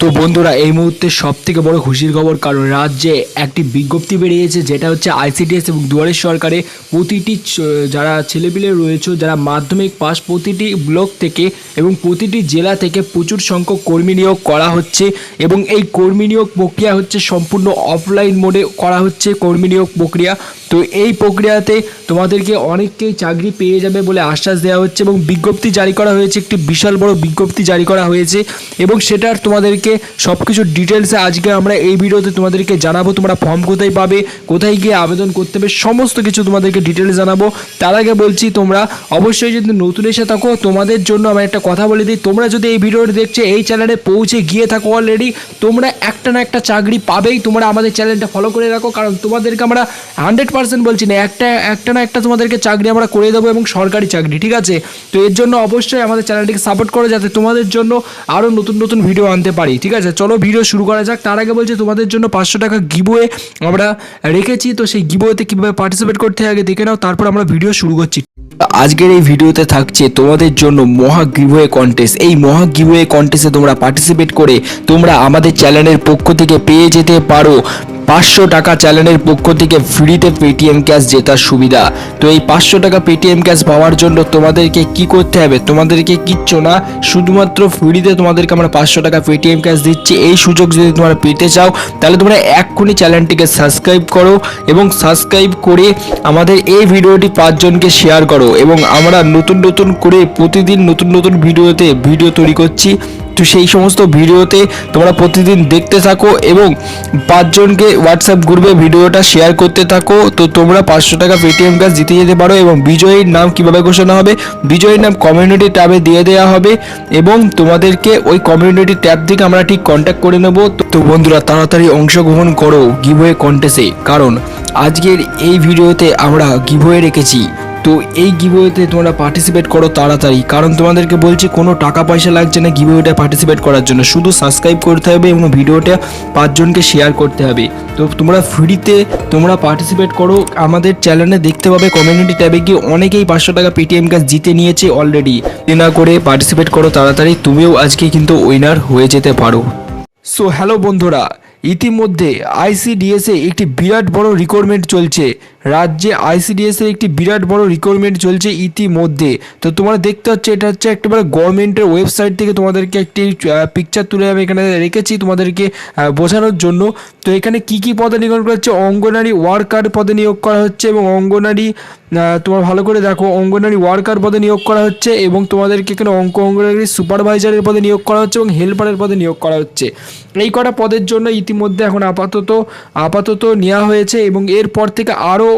তো বন্ধুরা এই মুহূর্তে সবথেকে বড় খুশির খবর, কারণ রাজ্যে একটি বিজ্ঞপ্তি বেরিয়েছে, যেটা হচ্ছে আইসিডিএস এবং দুয়ারের সরকারে প্রতিটি যারা ছেলেপিলে রয়েছে, যারা মাধ্যমিক পাস, প্রতিটি ব্লক থেকে এবং প্রতিটি জেলা থেকে প্রচুর সংখ্যক কর্মী নিয়োগ করা হচ্ছে। এবং এই কর্মী নিয়োগ প্রক্রিয়া হচ্ছে সম্পূর্ণ অফলাইন মোডে করা হচ্ছে কর্মী নিয়োগ প্রক্রিয়া। তো এই প্রক্রিয়াতে তোমাদেরকে অনেককেই চাকরি পেয়ে যাবে বলে আশ্বাস দেওয়া হচ্ছে এবং বিজ্ঞপ্তি জারি করা হয়েছে, একটি বিশাল বড় বিজ্ঞপ্তি জারি করা হয়েছে এবং সেটার তোমাদেরকে সব কিছু ডিটেলসে আজকে আমরা এই ভিডিওতে তোমাদেরকে জানাবো। তোমরা ফর্ম কোথায় পাবে, কোথায় গিয়ে আবেদন করতে হবে, সমস্ত কিছু তোমাদেরকে ডিটেলস জানাবো। তার আগে বলছি, তোমরা অবশ্যই যদি নতুন এসে থাকো, তোমাদের জন্য আমি একটা কথা বলে দিই, তোমরা যদি এই ভিডিওটি দেখছো এই চ্যানেলে পৌঁছে গিয়ে থাকো অলরেডি, তোমরা একটা না একটা চাকরি পাবেই। তোমরা আমাদের চ্যানেলটা ফলো করে রাখো, কারণ তোমাদেরকে আমরা 100% বলছি না, একটা না একটা তোমাদেরকে চাকরি আমরা করে দেবো, এবং সরকারি চাকরি, ঠিক আছে? তো এর জন্য অবশ্যই আমাদের চ্যানেলটিকে সাপোর্ট করো, যাতে তোমাদের জন্য আরও নতুন নতুন ভিডিও আনতে পারি, ঠিক আছে? চলো ভিডিও শুরু করা যাক। তার আগে বলছি, তোমাদের জন্য 500 টাকা গিভওয়ে আমরা রেখেছি। তো সেই গিভওয়েতে কীভাবে পার্টিসিপেট করতে হয় আগে দেখে নাও, তারপর আমরা ভিডিও শুরু করছি। আজকের এই ভিডিওতে থাকছে তোমাদের জন্য মহা গিভওয়ে কন্টেস্ট। এই মহা গিভওয়ে কন্টেস্টে তোমরা পার্টিসিপেট করে তোমরা আমাদের চ্যানেলের পক্ষ থেকে পেয়ে যেতে পারো 500 টাকা চ্যানেলের পক্ষ থেকে ফ্রিতে পেটিএম ক্যাশ জেতার সুবিধা। তো এই 500 টাকা পেটিএম ক্যাশ পাওয়ার জন্য তোমাদেরকে কি করতে হবে? তোমাদেরকে কিচ্ছু না, শুধুমাত্র ফ্রিতে তোমাদেরকে আমরা 500 টাকা পেটিএম ক্যাশ দিচ্ছি। এই সুযোগ যদি তোমরা পেতে চাও, তাহলে তোমরা এক্ষুনি চ্যানেলটিকে সাবস্ক্রাইব করো এবং সাবস্ক্রাইব করে আমাদের এই ভিডিওটি 5 জনকে শেয়ার করো। এবং আমরা নতুন নতুন করে প্রতিদিন নতুন নতুন ভিডিও তৈরি করছি। তো সেই সমস্ত ভিডিওতে তোমরা প্রতিদিন দেখতে থাকো এবং 5 জনকে হোয়াটসঅ্যাপ গ্রুপে ভিডিওটা শেয়ার করতে থাকো। তো তোমরা 500 টাকা পেটিএম ক্যাশ জিতে যেতে পারো। এবং বিজয়ীর নাম কিভাবে ঘোষণা হবে? বিজয়ীর নাম কমিউনিটি ট্যাবে দিয়ে দেওয়া হবে এবং তোমাদেরকে ওই কমিউনিটি ট্যাব থেকে আমরা ঠিক কন্ট্যাক্ট করে নেব। তো বন্ধুরা, তাড়াতাড়ি অংশগ্রহণ করো গিভওয়ে কন্টেস্টে, কারণ আজকের এই ভিডিওতে আমরা গিভওয়ে রেখেছি। তো এই গিভওয়েতে তোমরা পার্টিসিপেট করো তাড়াতাড়ি, কারণ তোমাদেরকে বলছি কোনো টাকা পয়সা লাগছে না গিভওয়েটা পার্টিসিপেট করার জন্য, শুধু সাবস্ক্রাইব করতে হবে এবং ভিডিওটা 5 জনকে শেয়ার করতে হবে। তো তোমরা ফ্রিতে তোমরা পার্টিসিপেট করো। আমাদের চ্যানেলে দেখতে পাবে কমিউনিটি ট্যাবে গিয়ে অনেকেই 500 টাকা পেটিএম ক্যাশ জিতে নিয়েছে অলরেডি। না করে পার্টিসিপেট করো তাড়াতাড়ি, তুমিও আজকে কিন্তু উইনার হয়ে যেতে পারো। সো হ্যালো বন্ধুরা, ইতিমধ্যে আইসিডিএসে একটি বিরাট বড় রিক্রুটমেন্ট চলছে। রাজ্যে আইসিডিএসের একটি বিরাট বড় রিক্রুটমেন্ট চলছে ইতিমধ্যে। তো তোমরা দেখতে পাচ্ছ, এটা হচ্ছে একেবারে গভর্নমেন্টের ওয়েবসাইট থেকে তোমাদেরকে একটি পিকচার তুলে আমি এখানে রেখেছি তোমাদেরকে বোঝানোর জন্য। তো এখানে কি কি পদে নিয়োগ করা হচ্ছে? অঙ্গনারী ওয়ার্কার পদে নিয়োগ করা হচ্ছে এবং অঙ্গনারী, তোমরা ভালো করে দেখো, অঙ্গনারী ওয়ার্কার পদে নিয়োগ করা হচ্ছে এবং তোমাদেরকে এখানে অঙ্গনারী সুপারভাইজারের পদে নিয়োগ করা হচ্ছে এবং হেল্পারের পদে নিয়োগ করা হচ্ছে। এই কটা পদের জন্য ইতিমধ্যে এখন আপাতত নেওয়া হয়েছে এবং এরপর থেকে আরও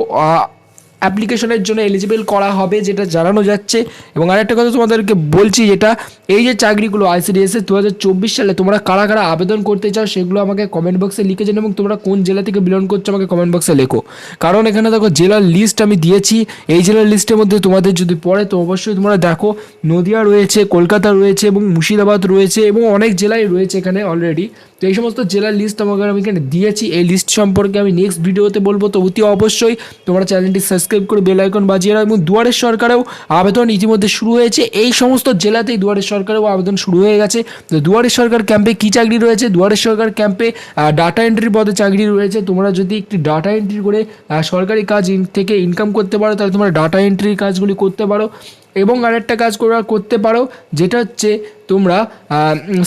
অ্যাপ্লিকেশনের জন্য এলিজিবল করা হবে, যেটা জানানো যাচ্ছে। এবং আরেকটা কথা তোমাদেরকে বলছি, যেটা এই যে চাকরিগুলো আইসিডিএসের 2024 সালে তোমরা কারা কারা আবেদন করতে চাও সেগুলো আমাকে কমেন্ট বক্সে লিখে জানো, এবং তোমরা কোন জেলা থেকে বিলং করছো আমাকে কমেন্ট বক্সে লেখো। কারণ এখানে দেখো জেলার লিস্ট আমি দিয়েছি, এই জেলার লিস্টের মধ্যে তোমাদের যদি পড়ে তো অবশ্যই তোমরা দেখো, নদিয়া রয়েছে, কলকাতা রয়েছে এবং মুর্শিদাবাদ রয়েছে এবং অনেক জেলায় রয়েছে এখানে অলরেডি। তো এই সমস্ত জেলার লিস্ট আমাকে আমি এখানে দিয়েছি। এই লিস্ট সম্পর্কে আমি নেক্সট ভিডিওতে বলবো। তো অতি অবশ্যই তোমরা চ্যানেলটি সাবস্ক্রাইব করে বেল আইকন বাজিয়ে রাখো। এবং দুয়ারের সরকারেও আবেদন ইতিমধ্যে শুরু হয়েছে, এই সমস্ত জেলাতেই দুয়ারের সরকারেও আবেদন শুরু হয়ে গেছে। তো দুয়ারের সরকার ক্যাম্পে কী চাকরি রয়েছে? দুয়ারের সরকার ক্যাম্পে ডাটা এন্ট্রি পদে চাকরি রয়েছে। তোমরা যদি একটি ডাটা এন্ট্রি করে সরকারি কাজ থেকে ইনকাম করতে পারো, তাহলে তোমরা ডাটা এন্ট্রির কাজগুলি করতে পারো। এবং আরেকটা কাজ করতে পারো, যেটা হচ্ছে তোমরা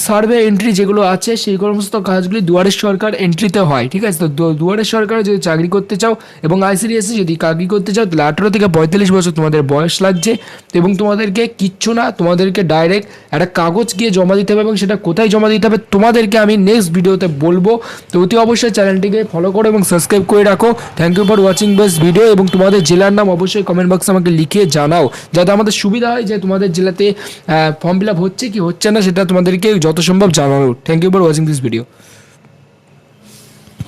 সার্ভে এন্ট্রি যেগুলো আছে সেই সমস্ত কাজগুলি দুয়ারের সরকার এন্ট্রিতে হয়, ঠিক আছে? তো দুয়ারের সরকারে যদি চাকরি করতে চাও এবং আইসিডিএসে যদি চাকরি করতে চাও, তাহলে 18 থেকে 45 বছর তোমাদের বয়স লাগছে। এবং তোমাদেরকে কিচ্ছু না, তোমাদেরকে ডাইরেক্ট একটা কাগজ গিয়ে জমা দিতে হবে এবং সেটা কোথায় জমা দিতে হবে তোমাদেরকে আমি নেক্সট ভিডিওতে বলবো। তো অতি অবশ্যই চ্যানেলটিকে ফলো করো এবং সাবস্ক্রাইব করে রাখো। Thank you for watching this video. এবং তোমাদের জেলার নাম অবশ্যই কমেন্ট বক্সে আমাকে লিখে জানাও, যাতে আমাদের সুবিধা হয় যে তোমাদের জেলাতে ফর্ম ফিল আপ হচ্ছে কি হচ্ছে না সেটা তোমাদেরকে যত সম্ভব জানানো। Thank you for watching this video.